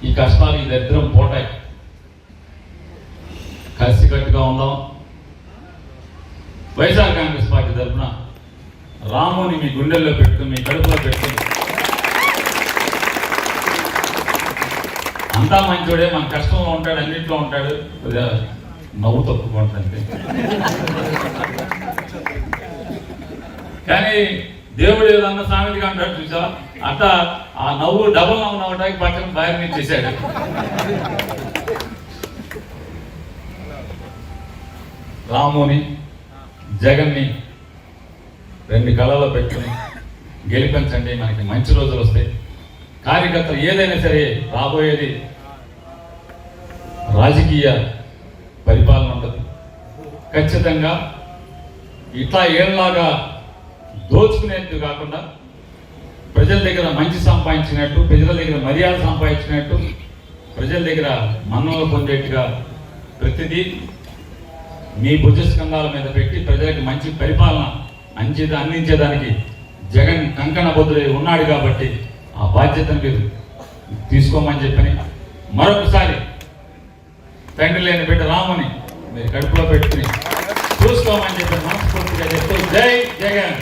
ఈ కష్టాలు ఈ దరిద్రం పోటాయి. కలిసికట్టుగా ఉందాం. వైఎస్ఆర్ కాంగ్రెస్ పార్టీ తరఫున రాముని మీ గుండెల్లో పెట్టుకుని మీ కడుపులో పెట్టుకుని అంతా మంచోడే, మన కష్టంలో ఉంటాడు, అన్నింటిలో ఉంటాడు, నవ్వు తప్పుకుంటుంది. కానీ దేవుడు ఏదన్నా సామెతగా అంటాడు చూసా, అట్లా ఆ నవ్వు డబల్ నవ్వు నవ్వడానికి పక్కన బయట నుంచి చేశాడు. రాముని జగన్ని రెండు కళలో పెట్టుకుని గెలిపించండి, మనకి మంచి రోజులు వస్తాయి. కార్యకర్తలు ఏదైనా సరే రాబోయేది రాజకీయ పరిపాలన ఉంటుంది. ఖచ్చితంగా ఇట్లా ఏళ్ళలాగా దోచుకునేట్టు కాకుండా ప్రజల దగ్గర మంచి సంపాదించినట్టు, ప్రజల దగ్గర మర్యాద సంపాదించినట్టు, ప్రజల దగ్గర మన్ననలు పొందేట్టుగా ప్రతిదీ మీ భుజస్కంధాల మీద పెట్టి ప్రజలకు మంచి పరిపాలన అందించేదానికి జగన్ కంకణబద్ధుడై ఉన్నాడు. కాబట్టి ఆ బాధ్యతను మీరు తీసుకోమని చెప్పని మరొకసారి తండ్రి లేని బిడ్డ రాముని మీరు కడుపులో పెట్టుకుని చూసుకోమని చెప్పి మనస్ఫూర్తిగా చెప్తూ జై జగన్.